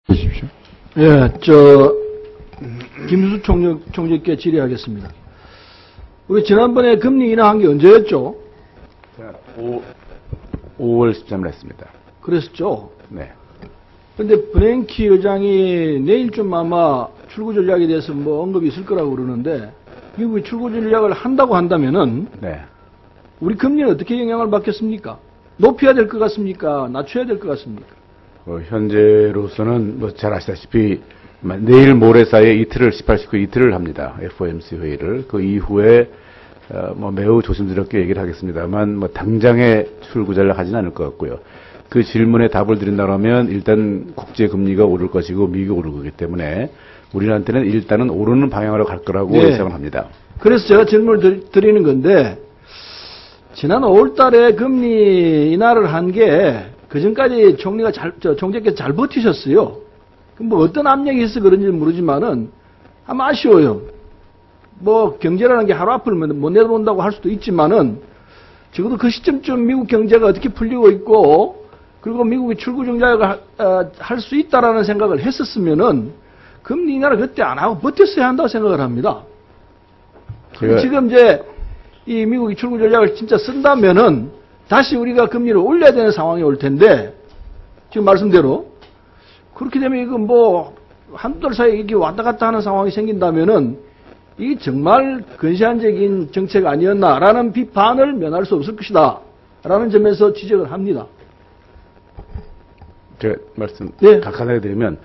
보십시오. 예, 김수 총재께 질의하겠습니다. 우리 지난번에 금리 인하한 게 언제였죠? 5월 13일 했습니다. 그랬었죠? 네. 근데 브랭키 의장이 내일쯤 아마 출구 전략에 대해서 뭐 언급이 있을 거라고 그러는데, 미국이 출구 전략을 한다고 한다면은, 네. 우리 금리는 어떻게 영향을 받겠습니까? 높여야 될 것 같습니까? 낮춰야 될 것 같습니까? 현재로서는 뭐 잘 아시다시피 내일 모레 사이에 이틀을 18, 19 이틀을 합니다. FOMC 회의를. 그 이후에 뭐 매우 조심스럽게 얘기를 하겠습니다만 뭐 당장에 출구 전략하지는 않을 것 같고요. 그 질문에 답을 드린다고 하면 일단 국제 금리가 오를 것이고 미국이 오를 거기 때문에 우리한테는 일단은 오르는 방향으로 갈 거라고 네. 예상을 합니다. 그래서 제가 질문을 드리는 건데, 지난 5월 달에 금리 인하를 한 게, 그 전까지 총재께서 잘 버티셨어요. 뭐 어떤 압력이 있어서 그런지 모르지만은, 아마 아쉬워요. 뭐 경제라는 게 하루 앞을 못 내다본다고 할 수도 있지만은, 적어도 그 시점쯤 미국 경제가 어떻게 풀리고 있고, 그리고 미국이 출구 정략을 할 수 있다라는 생각을 했었으면은, 금리 인하를 그때 안 하고 버텼어야 한다고 생각을 합니다. 지금 이제 이 미국이 출구 전략을 진짜 쓴다면은 다시 우리가 금리를 올려야 되는 상황이 올 텐데, 지금 말씀대로 그렇게 되면 이거 뭐 한두 달 사이에 이게 왔다 갔다 하는 상황이 생긴다면은 이게 정말 근시안적인 정책 아니었나라는 비판을 면할 수 없을 것이다 라는 점에서 지적을 합니다. 제가 말씀 네. 간단하게 드리면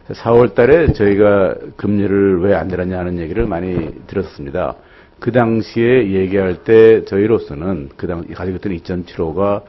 4월 달에 저희가 금리를 왜 안 내렸냐 는 얘기를 많이 들었습니다. 그 당시에 얘기할 때 저희로서는 가지고 있던 2.75가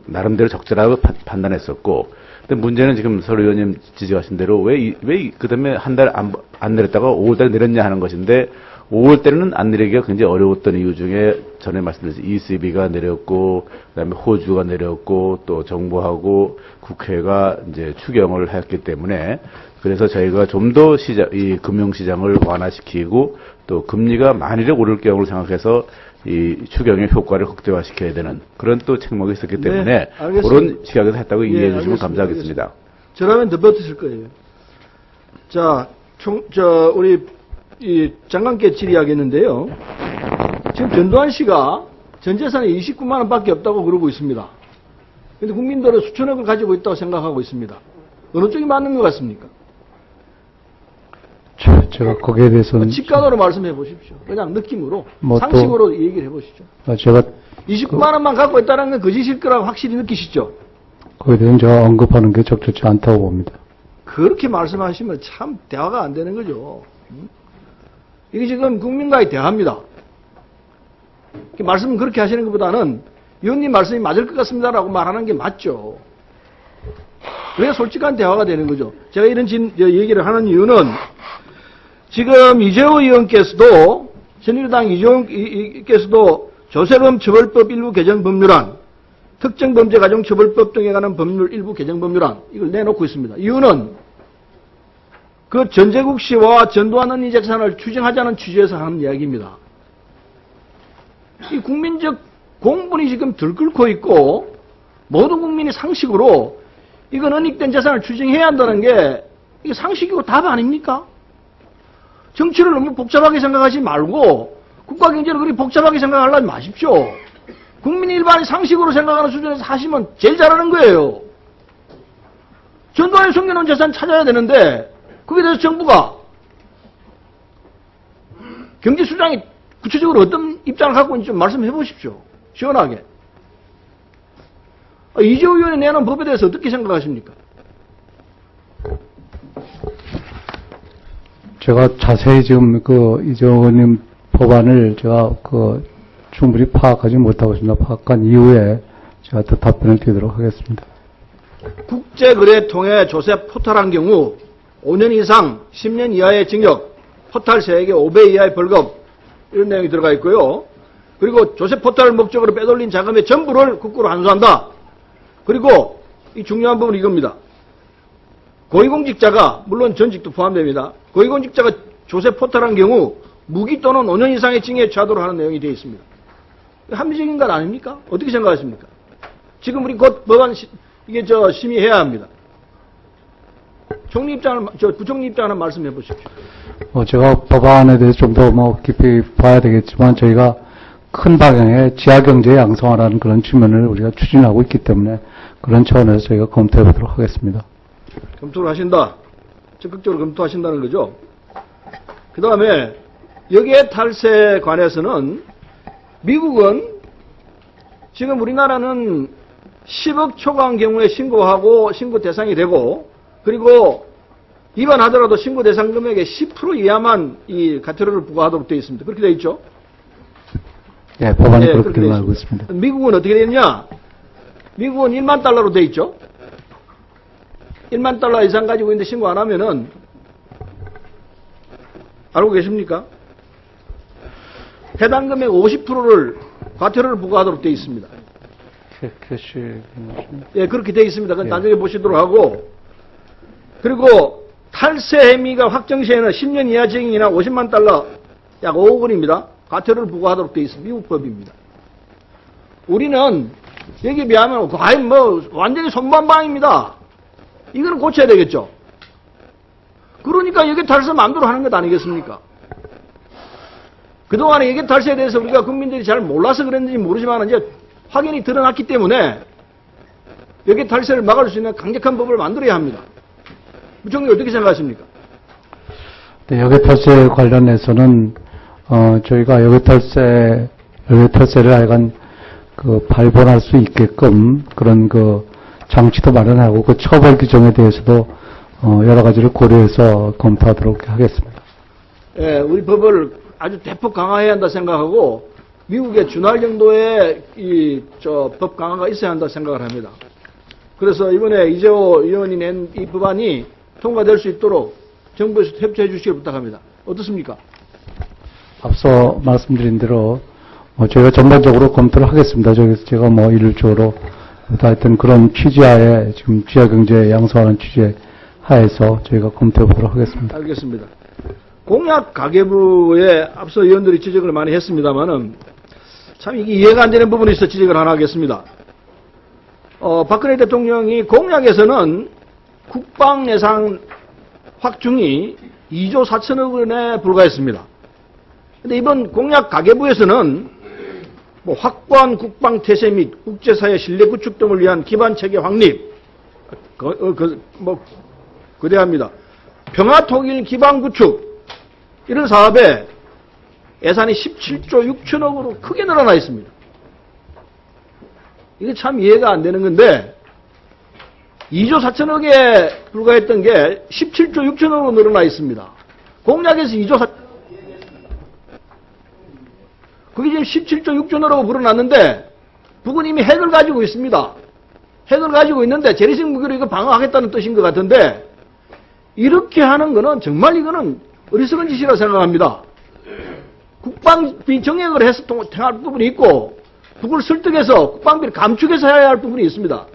나름대로 적절하다고 판단했었고, 근데 문제는 지금 설 의원님 지적하신 대로 왜 그 다음에 한 달 안 내렸다가 5월 달에 내렸냐 하는 것인데, 5월 때는 안 내리기가 굉장히 어려웠던 이유 중에 전에 말씀드린 ECB가 내렸고, 그다음에 호주가 내렸고, 또 정부하고 국회가 이제 추경을 했기 때문에, 그래서 저희가 좀 더 이 금융시장을 완화시키고, 또 금리가 만일에 오를 경우를 생각해서 이 추경의 효과를 극대화시켜야 되는 그런 또 책목이 있었기 때문에, 네, 그런 시각에서 했다고 이해해 주시면 알겠습니다. 감사하겠습니다. 저라면 더 버티실 거예요. 자, 우리 이 장관께 질의하겠는데요. 지금 전두환 씨가 전 재산이 29만 원밖에 없다고 그러고 있습니다. 그런데 국민들은 수천억을 가지고 있다고 생각하고 있습니다. 어느 쪽이 맞는 것 같습니까? 제가 거기에 대해서는 직관으로 말씀해 보십시오. 그냥 느낌으로, 뭐 상식으로 얘기를 해 보시죠. 제가 29만 원만 갖고 있다는 건 거짓일 거라고 확실히 느끼시죠? 거기에 대해서는 제가 언급하는 게 적절치 않다고 봅니다. 그렇게 말씀하시면 참 대화가 안 되는 거죠. 이게 지금 국민과의 대화입니다. 말씀은 그렇게 하시는 것보다는 의원님 말씀이 맞을 것 같습니다라고 말하는 게 맞죠. 그래야 솔직한 대화가 되는 거죠. 제가 이런 얘기를 하는 이유는 지금 이재호 의원께서도, 새누리당 이재호 의원께서도 조세범 처벌법 일부 개정 법률안, 특정범죄가중처벌법 등에 관한 법률 일부 개정 법률안, 이걸 내놓고 있습니다. 이유는 그 전재국 씨와 전두환 언니 재산을 추정하자는 취지에서 하는 이야기입니다. 이 국민적 공분이 지금 들끓고 있고, 모든 국민이 상식으로 이건 은닉된 재산을 추정해야 한다는 게 이게 상식이고 답 아닙니까? 정치를 너무 복잡하게 생각하지 말고 국가 경제를 그리 복잡하게 생각하려지 마십시오. 국민 일반이 상식으로 생각하는 수준에서 하시면 제일 잘하는 거예요. 전두환이 숨겨놓은 재산 찾아야 되는데 거기에 대해서 정부가 경제수장이 구체적으로 어떤 입장을 갖고 있는지 좀 말씀해 보십시오. 시원하게. 이재호 의원이 내놓은 법에 대해서 어떻게 생각하십니까? 제가 자세히 지금 이재호 의원님 법안을 제가 충분히 파악하지 못하고 있습니다. 파악한 이후에 제가 더 답변을 드리도록 하겠습니다. 국제거래통해 조세 포탈한 경우 5년 이상 10년 이하의 징역, 포탈 세액의 5배 이하의 벌금, 이런 내용이 들어가 있고요. 그리고 조세 포탈을 목적으로 빼돌린 자금의 전부를 국고로 환수한다. 그리고 이 중요한 부분은 이겁니다. 고위공직자가, 물론 전직도 포함됩니다. 고위공직자가 조세 포탈한 경우 무기 또는 5년 이상의 징역에 처하도록 하는 내용이 되어 있습니다. 합리적인 것 아닙니까? 어떻게 생각하십니까? 지금 우리 곧 법안 이게 심의해야 합니다. 총리 입장을, 부총리 입장을 말씀해 보십시오. 제가 법안에 대해서 좀 더 깊이 봐야 되겠지만 저희가 큰 방향의 지하경제 양성화라는 그런 측면을 우리가 추진하고 있기 때문에 그런 차원에서 저희가 검토해 보도록 하겠습니다. 검토를 하신다. 적극적으로 검토하신다는 거죠. 그 다음에 여기에 탈세에 관해서는 미국은 지금 우리나라는 10억 초과한 경우에 신고하고 신고 대상이 되고 그리고 위반하더라도 신고 대상 금액의 10% 이하만 이 과태료를 부과하도록 되어 있습니다. 그렇게 되어 있죠? 예, 법안에 네, 그렇게 되어 되어 알고 있습니다. 있습니다. 미국은 어떻게 되느냐? 미국은 1만 달러로 되어 있죠? 1만 달러 이상 가지고 있는데 신고 안 하면은 알고 계십니까? 해당 금액 50%를 과태료를 부과하도록 되어 있습니다. 캐시. 예, 그렇게 되어 있습니다. 그건 예. 나중에 보시도록 하고 그리고 탈세 혐의가 확정 시에는 10년 이하 징역이나 50만 달러 약 5억 원입니다. 과태료를 부과하도록 되어 있습니다. 미국 법입니다. 우리는 여기에 비하면 거의 완전히 손반방입니다. 이거는 고쳐야 되겠죠. 그러니까 여기 탈세 마음대로 하는 것 아니겠습니까? 그동안에 여기 탈세에 대해서 우리가 국민들이 잘 몰라서 그랬는지 모르지만 이제 확연히 드러났기 때문에 여기 탈세를 막을 수 있는 강력한 법을 만들어야 합니다. 부총리 어떻게 생각하십니까? 네, 여객탈세 관련해서는 저희가 여객탈세를 하여간 발본할 수 있게끔 그런 장치도 마련하고 그 처벌 규정에 대해서도 여러 가지를 고려해서 검토하도록 하겠습니다. 예, 우리 법을 아주 대폭 강화해야 한다 생각하고 미국에 준할 정도의 법 강화가 있어야 한다 생각을 합니다. 그래서 이번에 이재호 의원이 낸 이 법안이 통과될 수 있도록 정부에서 협조해 주시길 부탁합니다. 어떻습니까? 앞서 말씀드린 대로 저희가 전반적으로 검토를 하겠습니다. 제가 일률적으로 하여튼 그런 취지하에 지금 지하경제 양성하는 취지 하에서 저희가 검토해 보도록 하겠습니다. 알겠습니다. 공약 가계부에 앞서 의원들이 지적을 많이 했습니다만은 참 이게 이해가 안 되는 부분이 있어 지적을 하나 하겠습니다. 박근혜 대통령이 공약에서는 국방 예산 확충이 2조 4천억 원에 불과했습니다. 근데 이번 공약 가계부에서는 확고한 국방 태세 및 국제사회 신뢰 구축 등을 위한 기반 체계 확립, 거대합니다. 평화 통일 기반 구축, 이런 사업에 예산이 17조 6천억으로 크게 늘어나 있습니다. 이게 참 이해가 안 되는 건데, 2조 4천억에 불과했던 게 17조 6천억으로 늘어나 있습니다. 공약에서 2조 4, 그게 지금 17조 6천억으로 불어났는데, 북은 이미 핵을 가지고 있습니다. 핵을 가지고 있는데, 재래식 무기로 이거 방어하겠다는 뜻인 것 같은데, 이렇게 하는 거는 정말 이거는 어리석은 짓이라고 생각합니다. 국방비 정액을 해서 통할 부분이 있고, 북을 설득해서 국방비를 감축해서 해야 할 부분이 있습니다.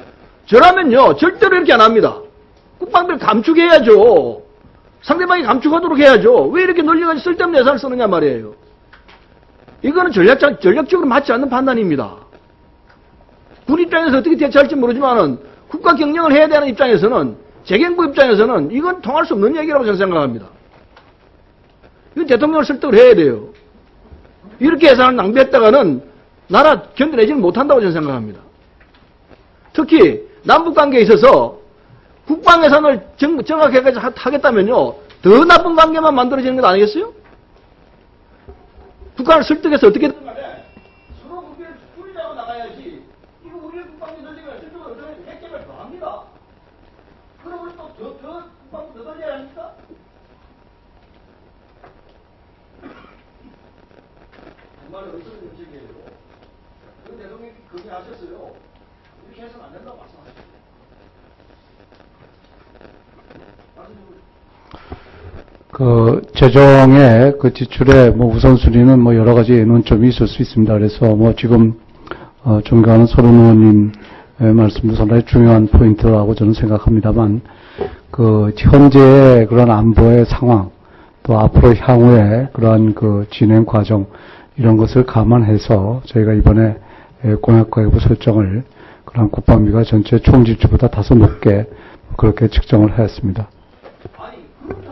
저라면요, 절대로 이렇게 안 합니다. 국방비를 감축해야죠. 상대방이 감축하도록 해야죠. 왜 이렇게 놀려가지고 쓸데없는 예산을 쓰느냐 말이에요. 이거는 전략적으로 맞지 않는 판단입니다. 군 입장에서 어떻게 대처할지 모르지만은 국가 경영을 해야 되는 입장에서는, 재경부 입장에서는 이건 통할 수 없는 얘기라고 저는 생각합니다. 이건 대통령을 설득을 해야 돼요. 이렇게 예산을 낭비했다가는 나라 견뎌내지는 못한다고 저는 생각합니다. 특히 남북관계에 있어서 국방예산을 정확하게 하겠다면요, 더 나쁜 관계만 만들어지는 것 아니겠어요? 북한을 설득해서 어떻게든 간에 서로 무기를 줄이자고 나가야지. 이거 우리의 국방비 늘리면 저쪽은 어쩌면 핵개발 더 합니다. 그럼 우리 또 더 국방비 더 늘려야 합니까? 정말 어리석은 정책이에요. 그 대통령이 그렇게 하셨어요. 이렇게 해서는 안 된다고 말씀하셨어요. 재정의 지출의 우선순위는 여러 가지 논점이 있을 수 있습니다. 그래서 지금, 존경하는 서른 의원님의 말씀도 상당히 중요한 포인트라고 저는 생각합니다만, 현재의 그런 안보의 상황, 또 앞으로 향후의 그러한 진행 과정, 이런 것을 감안해서 저희가 이번에 공약가계부 설정을 그런 국방비가 전체 총지출보다 다소 높게 그렇게 측정을 하였습니다.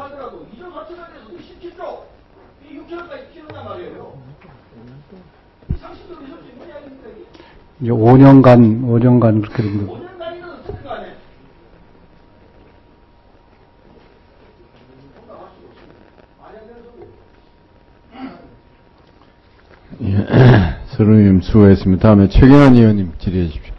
하더라도 이전 가치가 돼서 17조, 이 6천원까지 키운단 말이에요. 이 상식적으로 있을 수 있는 이야기입니다. 이제 5년간 그렇게 됩니다. 5년간이든 어떻게 가네. 예, 서른 의원님 수고했습니다. 다음에 최경환 의원님 질의해 주십시오.